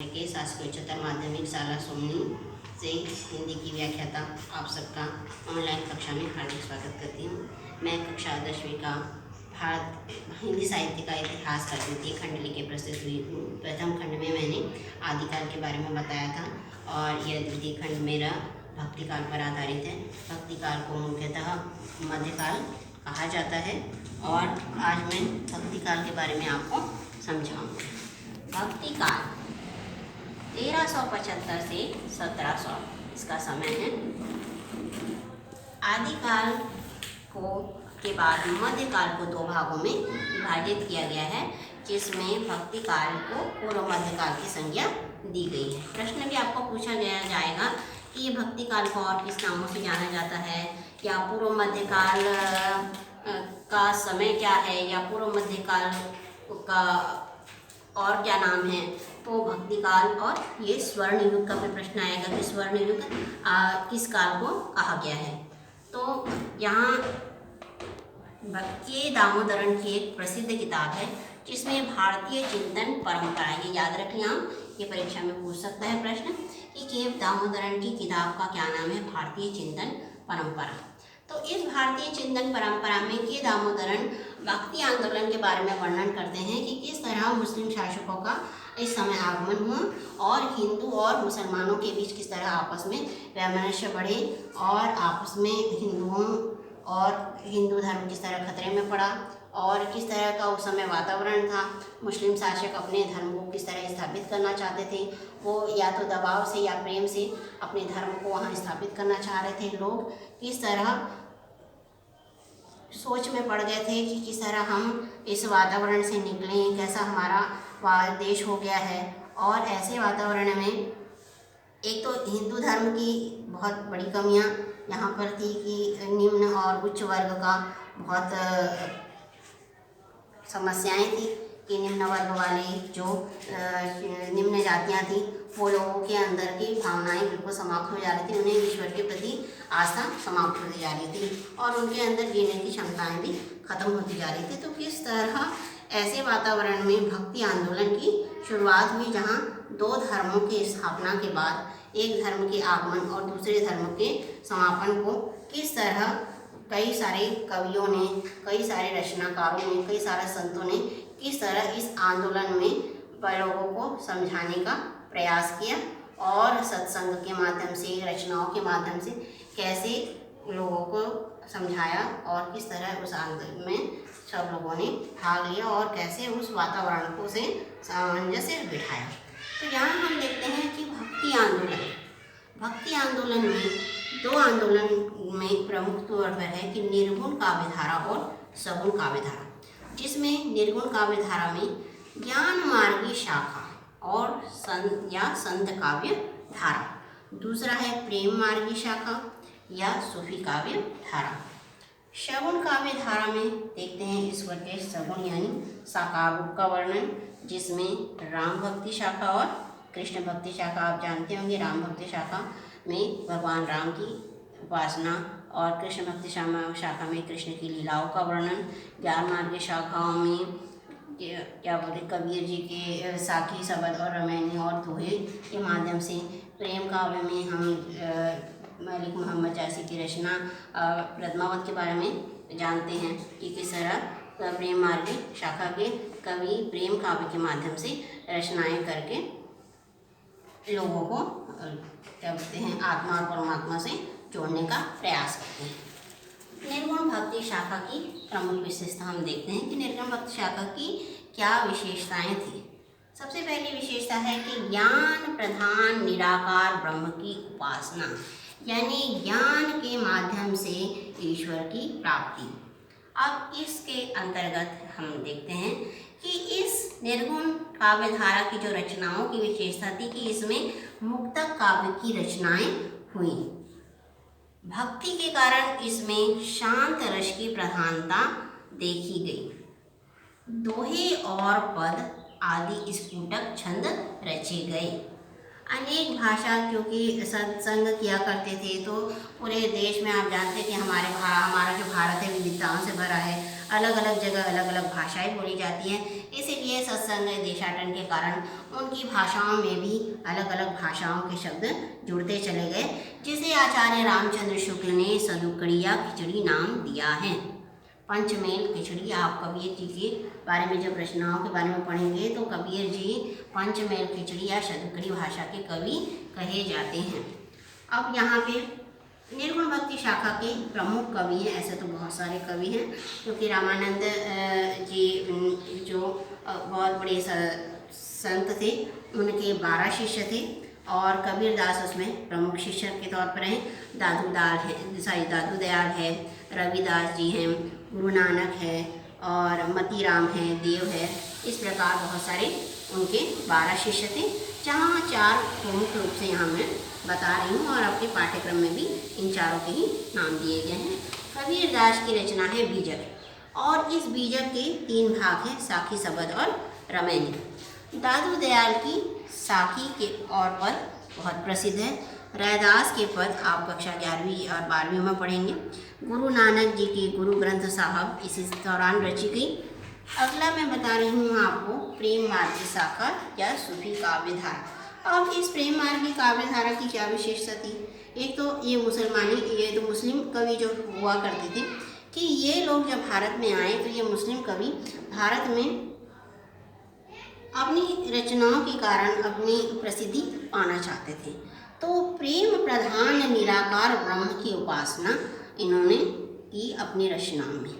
के शासकीय उच्चतर माध्यमिक शाला सोमनी से हिंदी की व्याख्याता आप सबका ऑनलाइन कक्षा में हार्दिक स्वागत करती हूँ। मैं कक्षा 10वीं का भारत हिंदी साहित्य का इतिहास का द्वितीय खंड लेके प्रस्तुत हुई हूँ। प्रथम खंड में मैंने आदिकाल के बारे में बताया था और यह द्वितीय खंड मेरा भक्तिकाल पर आधारित है। भक्तिकाल को मुख्यतः मध्यकाल कहा जाता है और आज मैं भक्तिकाल के बारे में आपको समझाऊँगी। भक्तिकाल 1375 से 1700 इसका समय है। आदिकाल को के बाद मध्यकाल को दो भागों में विभाजित किया गया है, जिसमें भक्तिकाल को पूर्व मध्यकाल की संज्ञा दी गई है। प्रश्न भी आपको पूछा गया जाएगा कि ये भक्तिकाल को और किस नामों से जाना जाता है, या पूर्व मध्यकाल का समय क्या है, या पूर्व मध्यकाल का और क्या नाम है। तो भक्तिकाल और ये स्वर्ण युग का भी प्रश्न आएगा कि स्वर्ण युग किस काल को कहा गया है। तो यहाँ के दामोदरन की एक प्रसिद्ध किताब है जिसमें भारतीय चिंतन परंपरा, ये याद रखें आप, ये परीक्षा में पूछ सकता है प्रश्न कि के दामोदरन की किताब का क्या नाम है, भारतीय चिंतन परंपरा। तो इस भारतीय चिंतन परंपरा में के दामोदरन भक्ति आंदोलन के बारे में वर्णन करते हैं कि किस तरह मुस्लिम शासकों का इस समय आगमन हुआ और हिंदू और मुसलमानों के बीच किस तरह आपस में वैमनस्य बढ़े और आपस में हिंदुओं और हिंदू धर्म किस तरह खतरे में पड़ा और किस तरह का उस समय वातावरण था। मुस्लिम शासक अपने धर्म को किस तरह स्थापित करना चाहते थे, वो या तो दबाव से या प्रेम से अपने धर्म को वहाँ स्थापित करना चाह रहे थे। लोग किस तरह सोच में पड़ गए थे कि किस तरह हम इस वातावरण से निकलें, कैसा हमारा देश हो गया है। और ऐसे वातावरण में एक तो हिंदू धर्म की बहुत बड़ी कमियां यहाँ पर थी कि निम्न और उच्च वर्ग का बहुत समस्याएं थी कि निम्न वर्ग वाले जो निम्न जातियाँ थी वो लोगों के अंदर की भावनाएं बिल्कुल समाप्त हो जा रही थी, उन्हें ईश्वर के प्रति आस्था समाप्त होती जा रही थी और उनके अंदर जीने की क्षमताएं भी खत्म होती जा रही थी। तो किस तरह ऐसे वातावरण में भक्ति आंदोलन की शुरुआत हुई, जहाँ दो धर्मों की स्थापना के बाद एक धर्म के आगमन और दूसरे धर्म के समापन को किस तरह कई सारे कवियों ने, कई सारे रचनाकारों ने, कई सारे संतों ने किस तरह इस आंदोलन में लोगों को समझाने का प्रयास किया और सत्संग के माध्यम से, रचनाओं के माध्यम से कैसे लोगों को समझाया और किस तरह उस आंदोलन में सब लोगों ने भाग लिया और कैसे उस वातावरण को से सामंजस्य बिठाया। तो यहाँ हम देखते हैं कि भक्ति आंदोलन में दो आंदोलन में प्रमुख तौर पर है कि निर्गुण काव्यधारा और सगुण काव्यधारा, जिसमें निर्गुण काव्यधारा में ज्ञान मार्गी शाखा और संत काव्य धारा, दूसरा है प्रेम मार्गी शाखा या सूफी काव्य धारा। सगुण काव्य धारा में देखते हैं ईश्वर के सगुण यानी साकार रूप का वर्णन, जिसमें राम भक्ति शाखा और कृष्ण भक्ति शाखा, आप जानते होंगे राम भक्ति शाखा में भगवान राम की उपासना और कृष्ण भक्ति शाखा में कृष्ण की लीलाओं का वर्णन। ज्ञान मार्ग शाखाओं में क्या बोलते कबीर जी के साखी शब्द और रामायणी और दोहे के माध्यम से, प्रेम काव्य में हम मलिक मोहम्मद जासी की रचना पद्मावत के बारे में जानते हैं कि किस तरह प्रेम मार्ग शाखा के कवि प्रेम काव्य के माध्यम से रचनाएं करके लोगों को क्या बोलते हैं आत्मा और परमात्मा से जोड़ने का प्रयास करते हैं। निर्गुण भक्ति शाखा की प्रमुख विशेषता हम देखते हैं कि निर्गुण भक्ति शाखा की क्या विशेषताएं थी। सबसे पहली विशेषता है कि ज्ञान प्रधान निराकार ब्रह्म की उपासना, यानी ज्ञान के माध्यम से ईश्वर की प्राप्ति। अब इसके अंतर्गत हम देखते हैं कि इस निर्गुण काव्यधारा की जो रचनाओं की विशेषता थी कि इसमें मुक्तक काव्य की रचनाएं हुई। भक्ति के कारण इसमें शांत रस की प्रधानता देखी गई। दोहे और पद आदि स्फुटक छंद रचे गए। अनेक भाषा क्योंकि सत्संग किया करते थे, तो पूरे देश में आप जानते हैं कि हमारा जो भारत है विविधताओं से भरा है। अलग अलग जगह अलग अलग भाषाएं बोली जाती हैं, इसीलिए सत्संग देशाटन के कारण उनकी भाषाओं में भी अलग अलग भाषाओं के शब्द जुड़ते चले गए, जिसे आचार्य रामचंद्र शुक्ल ने सदुकड़िया खिचड़ी नाम दिया है। पंचमेल खिचड़ी, आप कबीर जी के बारे में जब रचनाओं के बारे में पढ़ेंगे तो कबीर जी पंचमेल खिचड़ी या सदुकड़ी भाषा के कवि कहे जाते हैं। अब यहाँ पे निर्गुण भक्ति शाखा के प्रमुख कवि हैं, ऐसे तो बहुत सारे कवि हैं, क्योंकि रामानंद जी जो बहुत बड़े संत थे, उनके 12 शिष्य थे और कबीरदास उसमें प्रमुख शिष्य के तौर पर हैं। दादू दयाल है, रविदास जी हैं, गुरु नानक है और मतीराम है, देव है, इस प्रकार बहुत सारे उनके 12 शिष्य थे, जहाँ 4 प्रमुख रूप से यहाँ मैं बता रही हूँ और अपने पाठ्यक्रम में भी इन चारों के ही नाम दिए गए हैं। कबीरदास की रचना है बीजक और इस बीजक के 3 भाग हैं, साखी, सबद और रमैनी। दादू दयाल की साखी के और पद बहुत प्रसिद्ध है। रैदास के पद आप कक्षा 11वीं और 12वीं में पढ़ेंगे। गुरु नानक जी की गुरु ग्रंथ साहब इसी दौरान रची गई। अगला मैं बता रही हूँ आपको प्रेम मार्ग की शाखा या सूफी काव्य धारा। अब इस प्रेम मार्ग की काव्य धारा की क्या विशेषता थी? एक तो ये मुस्लिम कवि जो हुआ करते थे कि ये लोग जब भारत में आए तो ये मुस्लिम कवि भारत में अपनी रचनाओं के कारण अपनी प्रसिद्धि पाना चाहते थे। तो प्रेम प्रधान निराकार ब्रह्म की उपासना इन्होंने की अपनी रचनाओं में।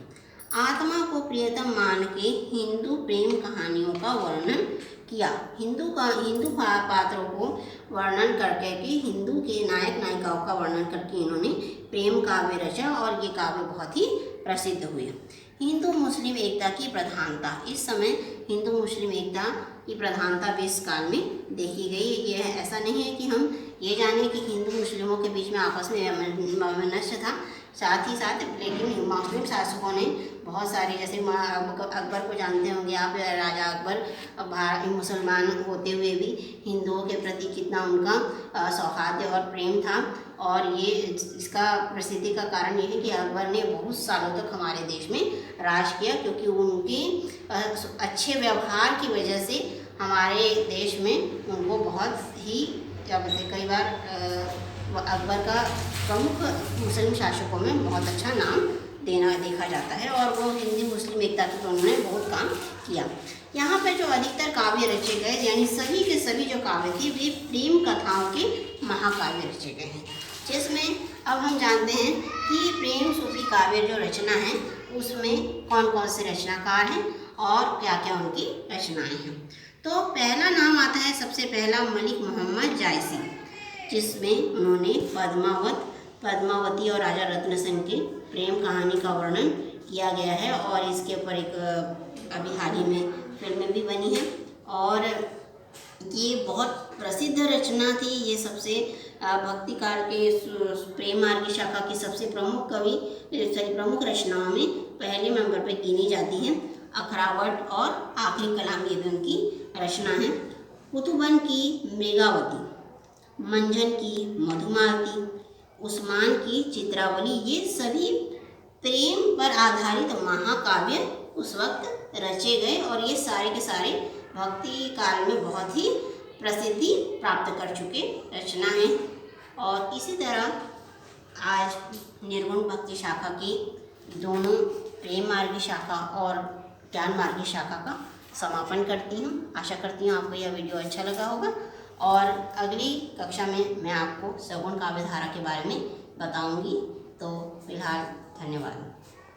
आत्मा को प्रियतम मान के हिंदू प्रेम कहानियों का वर्णन किया। हिंदू पात्रों को वर्णन करके हिंदू के नायक नायिकाओं का वर्णन करके इन्होंने प्रेम काव्य रचा और ये काव्य बहुत ही प्रसिद्ध हुए। हिंदू मुस्लिम एकता की प्रधानता, इस समय हिंदू मुस्लिम एकता की प्रधानता भी इस काल में देखी गई। ये ऐसा नहीं है कि हम ये जाने कि हिंदू मुस्लिमों के बीच में आपस में वैमनस्य था, साथ ही साथ लेकिन मुस्लिम शासकों ने बहुत सारे, जैसे अकबर को जानते होंगे आप, राजा अकबर मुसलमान होते हुए भी हिंदुओं के प्रति कितना उनका सौहार्द और प्रेम था। और ये इसका प्रसिद्धि का कारण ये है कि अकबर ने बहुत सालों तक हमारे देश में राज किया, क्योंकि उनके अच्छे व्यवहार की वजह से हमारे देश में उनको बहुत ही क्या बोलते, कई बार अकबर का प्रमुख मुस्लिम शासकों में बहुत अच्छा नाम देखा जाता है और वो हिंदी मुस्लिम एकता के तो उन्होंने बहुत काम किया। यहाँ पर जो अधिकतर काव्य रचे गए, यानी सभी के सभी जो काव्य थे वे प्रेम कथाओं के महाकाव्य रचे गए हैं, जिसमें अब हम जानते हैं कि प्रेम सूफी काव्य जो रचना है उसमें कौन कौन से रचनाकार हैं और क्या क्या उनकी रचनाएं हैं। तो पहला नाम आता है सबसे पहला मलिक मोहम्मद जायसी, जिसमें उन्होंने पद्मावती और राजा रत्न सेन के प्रेम कहानी का वर्णन किया गया है और इसके ऊपर एक अभी हाल ही में फिल्में भी बनी है और ये बहुत प्रसिद्ध रचना थी। ये सबसे भक्ति काल के प्रेम मार्ग की शाखा की सबसे प्रमुख रचनाओं में पहले नंबर पर गिनी जाती है। अखरावट और आखिरी कलाम ये भी उनकी रचना है। कुतुबन की मृगावती, मंजन की मधुमालती, उस्मान की चित्रावली, ये सभी प्रेम पर आधारित महाकाव्य उस वक्त रचे गए और ये सारे के सारे भक्ति काल में बहुत ही प्रसिद्धि प्राप्त कर चुके रचना हैं। और इसी तरह आज निर्गुण भक्ति शाखा की दोनों प्रेम मार्गी शाखा और ज्ञान मार्गी शाखा का समापन करती हूँ। आशा करती हूँ आपको यह वीडियो अच्छा लगा होगा और अगली कक्षा में मैं आपको सगुण काव्य धारा के बारे में बताऊँगी। तो फिलहाल धन्यवाद।